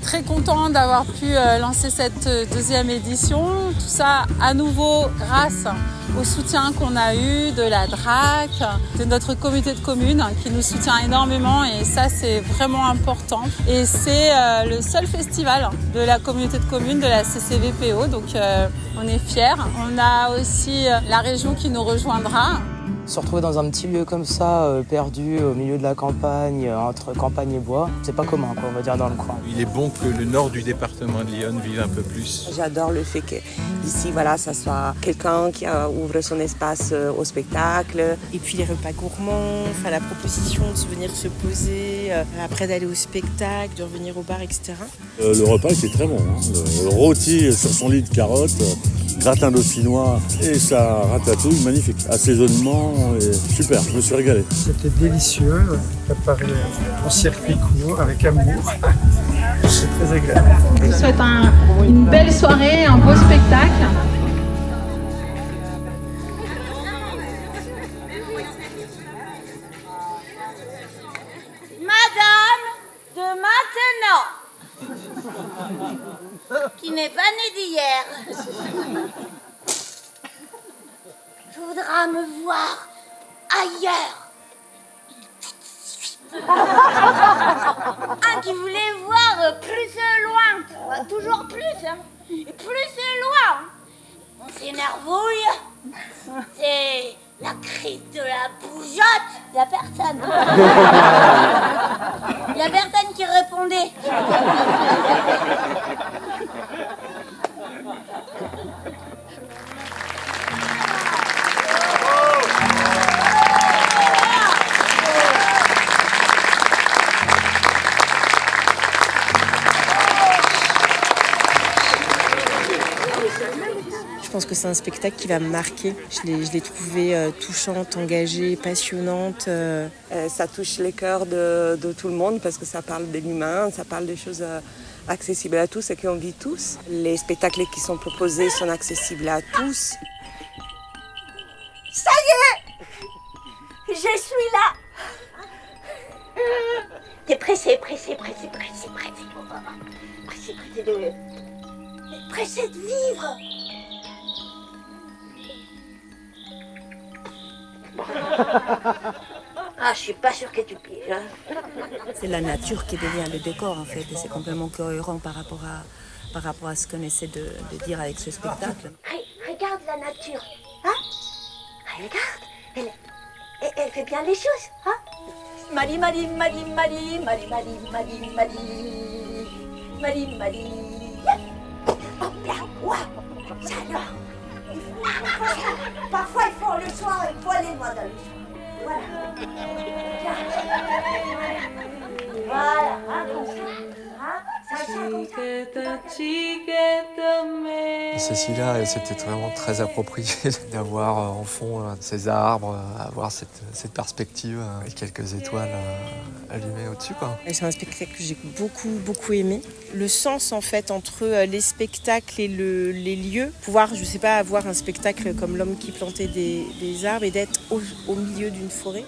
très contents d'avoir pu lancer cette deuxième édition. Tout ça à nouveau grâce au soutien qu'on a eu de la DRAC, de notre communauté de communes qui nous soutient énormément et ça c'est vraiment important. Et c'est le seul festival de la communauté de communes de la CCVPO, donc on est fiers. On a aussi la région qui nous rejoindra. Se retrouver dans un petit lieu comme ça, perdu au milieu de la campagne, entre campagne et bois, c'est pas commun, quoi, on va dire, dans le coin. Il est bon que le nord du département de l'Yonne vive un peu plus. J'adore le fait qu'ici, voilà, ça soit quelqu'un qui ouvre son espace au spectacle. Et puis les repas gourmands, la proposition de venir se poser, après d'aller au spectacle, de revenir au bar, etc. Le repas était très bon, hein. Le rôti sur son lit de carottes, gratin dauphinois et sa ratatouille, magnifique. Assaisonnement, et super, je me suis régalé. C'était délicieux, préparé en circuit court, avec amour. C'est très agréable. Je vous souhaite une belle soirée, un beau spectacle. Madame de maintenant, qui n'est pas née d'hier, voudra me voir ailleurs. Un qui voulait voir plus loin, toujours plus, hein, et plus loin. On s'énervouille, c'est la crise de la bougeotte. La personne. La personne qui répondait. Je pense que c'est un spectacle qui va me marquer. Je l'ai trouvée touchante, engagée, passionnante. Ça touche les cœurs de tout le monde parce que ça parle de l'humain, ça parle des choses accessibles à tous et qu'on vit tous. Les spectacles qui sont proposés sont accessibles à tous. Ça y est, je suis là. T'es pressé de vivre. Ah, je suis pas sûre que tu piges. Hein. C'est la nature qui devient le décor en fait, et c'est complètement cohérent par rapport à ce qu'on essaie de dire avec ce spectacle. Regarde la nature, hein? Regarde, elle fait bien les choses, hein? Mali. Hop là, waouh, ça alors. Parfois il faut le soir, il faut aller moi dans le soir. Voilà. Voilà, hein, comme ça. Hein, ça, comme ça. Cécilia, c'était vraiment très approprié d'avoir en fond ces arbres, avoir cette perspective et quelques étoiles allumées au-dessus, quoi. C'est un spectacle que j'ai beaucoup aimé. Le sens en fait entre les spectacles et les lieux, pouvoir, je sais pas, avoir un spectacle comme L'homme qui plantait des arbres et d'être au milieu d'une forêt.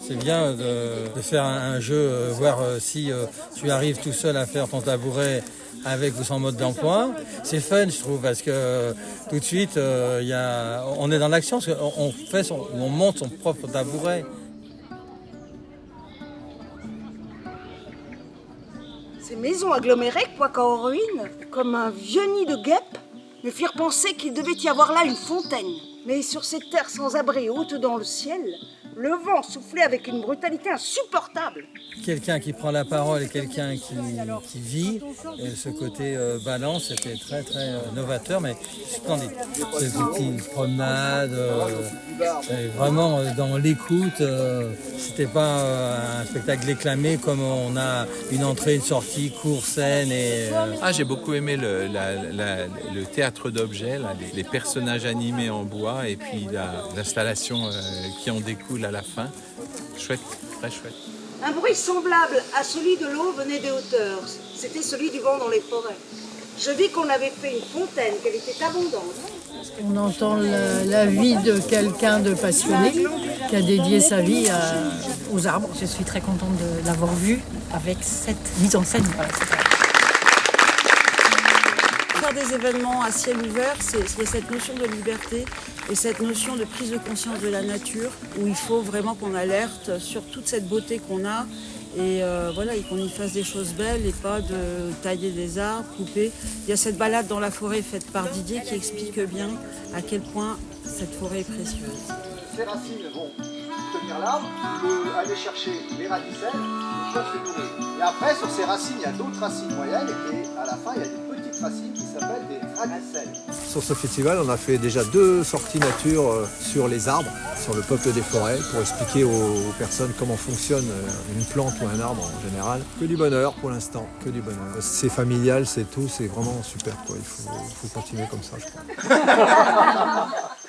C'est bien de faire un jeu, voir si tu arrives tout seul à faire ton tabouret avec ou sans mode d'emploi. C'est fun, je trouve, parce que tout de suite, on est dans l'action, parce on monte son propre tabouret. Ces maisons agglomérées, quoique en ruine, comme un vieux nid de guêpes, me firent penser qu'il devait y avoir là une fontaine. Mais sur ces terres sans abri hautes dans le ciel, le vent soufflait avec une brutalité insupportable. Quelqu'un qui prend la parole et quelqu'un qui vit, et ce côté balance, c'était très novateur, mais splendide. Ces petites promenades, vraiment dans l'écoute, c'était pas un spectacle déclamé comme on a une entrée, une sortie, cours, scène. J'ai beaucoup aimé le théâtre d'objets, les personnages animés en bois et puis l'installation qui en découle à la fin. Chouette, très chouette. Un bruit semblable à celui de l'eau venait des hauteurs. C'était celui du vent dans les forêts. Je vis qu'on avait fait une fontaine, qu'elle était abondante. On entend la vie de quelqu'un de passionné qui a dédié sa vie aux arbres. Je suis très contente de l'avoir vu avec cette mise en scène. Voilà, faire des événements à ciel ouvert, c'est cette notion de liberté et cette notion de prise de conscience de la nature où il faut vraiment qu'on alerte sur toute cette beauté qu'on a et voilà, et qu'on y fasse des choses belles et pas de tailler des arbres, couper. Il y a cette balade dans la forêt faite par Didier qui explique bien à quel point cette forêt est précieuse. Ces racines vont tenir l'arbre, aller chercher les radicelles, les peuvent se nourrir. Et après, sur ces racines, il y a d'autres racines moyennes et à la fin, il y a des petites racines qui s'appellent des radicelles. Sur ce festival, on a fait déjà 2 sorties nature sur les arbres, sur le peuple des forêts, pour expliquer aux personnes comment fonctionne une plante ou un arbre en général. Que du bonheur pour l'instant, que du bonheur. C'est familial, c'est tout, c'est vraiment super, quoi. Il faut continuer comme ça, je crois.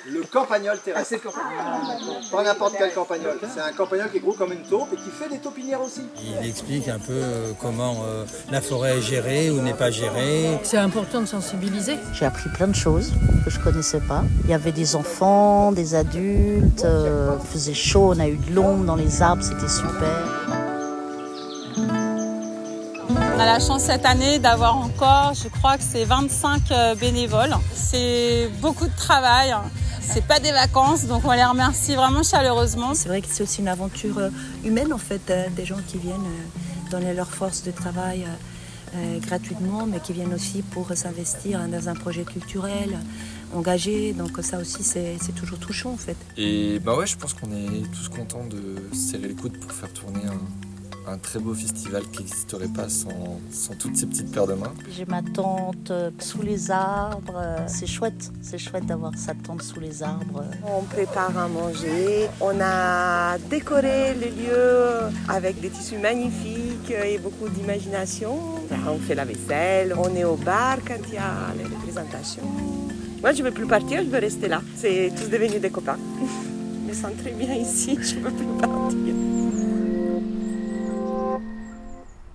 Le campagnol terrestre. C'est le campagnol. Pas n'importe quel campagnol. C'est un campagnol qui est gros comme une taupe et qui fait des taupinières aussi. Il explique un peu comment la forêt est gérée ou n'est pas gérée. C'est important de sensibiliser. J'ai appris plein de choses que je ne connaissais pas. Il y avait des enfants, des adultes, il faisait chaud, on a eu de l'ombre dans les arbres, c'était super. On a la chance cette année d'avoir encore, je crois que c'est 25 bénévoles. C'est beaucoup de travail. C'est pas des vacances, donc on les remercie vraiment chaleureusement. C'est vrai que c'est aussi une aventure humaine en fait, des gens qui viennent donner leur force de travail gratuitement, mais qui viennent aussi pour s'investir dans un projet culturel, engagé. Donc ça aussi c'est toujours touchant en fait. Et bah ouais, je pense qu'on est tous contents de serrer les coudes pour faire tourner un très beau festival qui n'existerait pas sans toutes ces petites paires de mains. J'ai ma tente sous les arbres, c'est chouette d'avoir sa tente sous les arbres. On prépare à manger, on a décoré le lieu avec des tissus magnifiques et beaucoup d'imagination. On fait la vaisselle, on est au bar quand il y a les représentations. Moi je ne veux plus partir, je veux rester là. C'est tous devenus des copains. Je me sens très bien ici, je ne veux plus partir.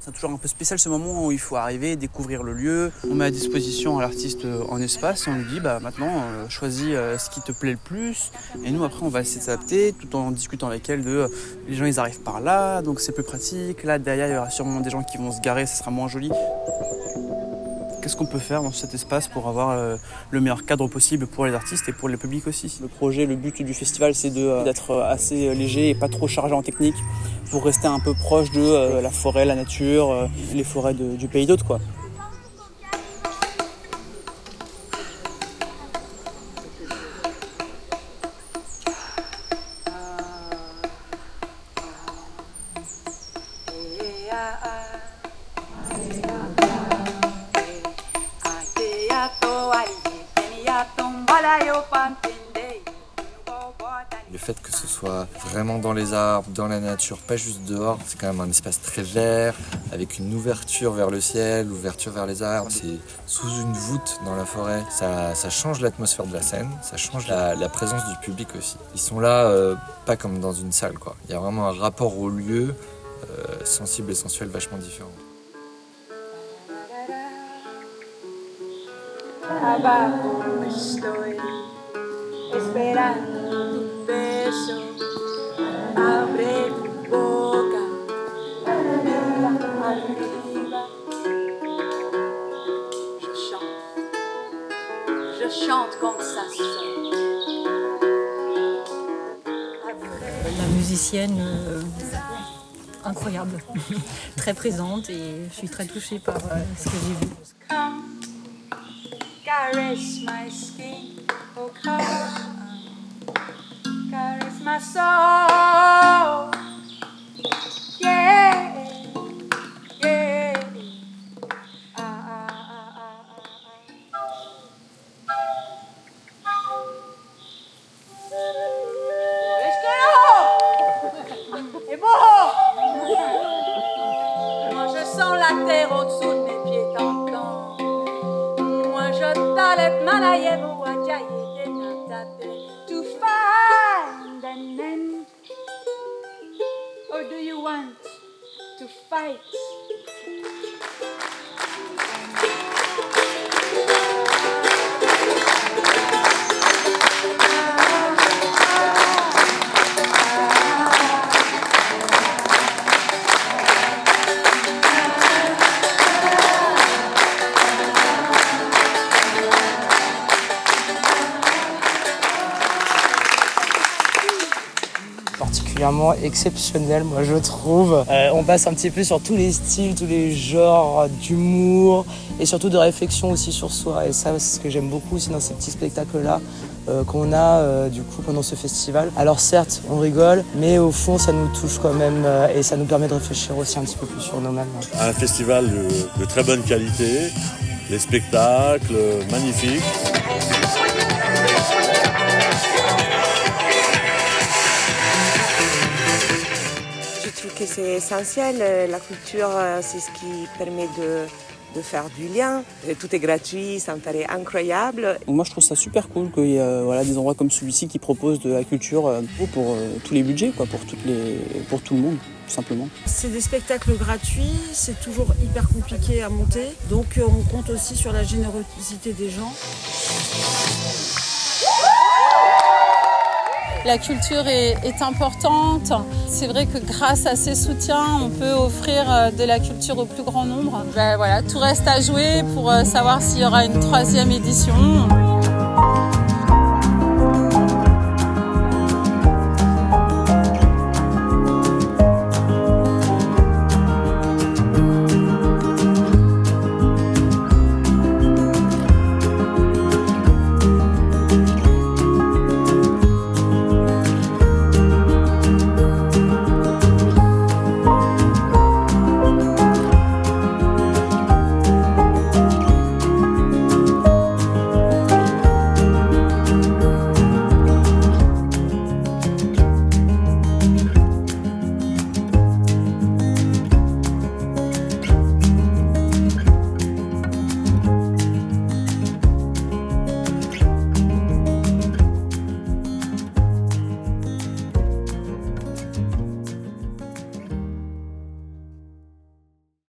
C'est toujours un peu spécial ce moment où il faut arriver, découvrir le lieu. On met à disposition à l'artiste en espace et on lui dit maintenant choisis ce qui te plaît le plus. Et nous après on va essayer de s'adapter tout en discutant avec elle de les gens ils arrivent par là donc c'est plus pratique. Là derrière il y aura sûrement des gens qui vont se garer, ça sera moins joli. Qu'est-ce qu'on peut faire dans cet espace pour avoir le meilleur cadre possible pour les artistes et pour le public aussi. Le projet, le but du festival, c'est d'être assez léger et pas trop chargé en technique pour rester un peu proche de la forêt, la nature, les forêts du pays d'Hôte, quoi. Le fait que ce soit vraiment dans les arbres, dans la nature, pas juste dehors, c'est quand même un espace très vert, avec une ouverture vers le ciel, ouverture vers les arbres. C'est sous une voûte dans la forêt. Ça change l'atmosphère de la scène, ça change la présence du public aussi. Ils sont là, pas comme dans une salle, quoi. Il y a vraiment un rapport au lieu sensible et sensuel vachement différent. Abajo estoy esperando tu beso. Abre tu boca, mira arriba. Je chante comme ça sonne. La musicienne incroyable, très présente et je suis très touchée par ce que j'ai vu. Caress my skin, oh come, caress my soul, yeah, yeah. Et bon, moi je sens la terre au-dessous de mes pieds t'entends. Moi je t'enlève malayev ou adjaye to find an end. Or do you want to fight? particulièrement exceptionnelle, moi je trouve. On passe un petit peu sur tous les styles, tous les genres d'humour et surtout de réflexion aussi sur soi. Et ça, c'est ce que j'aime beaucoup aussi dans ces petits spectacles-là qu'on a du coup pendant ce festival. Alors certes, on rigole, mais au fond, ça nous touche quand même et ça nous permet de réfléchir aussi un petit peu plus sur nous-mêmes. Un festival de très bonne qualité, les spectacles magnifiques. Je trouve que c'est essentiel. La culture, c'est ce qui permet de faire du lien. Et tout est gratuit, ça me paraît incroyable. Moi je trouve ça super cool qu'il y ait des endroits comme celui-ci qui proposent de la culture pour tous les budgets, quoi, pour tout le monde, tout simplement. C'est des spectacles gratuits, c'est toujours hyper compliqué à monter, donc on compte aussi sur la générosité des gens. La culture est importante. C'est vrai que grâce à ces soutiens, on peut offrir de la culture au plus grand nombre. Voilà, tout reste à jouer pour savoir s'il y aura une 3e édition.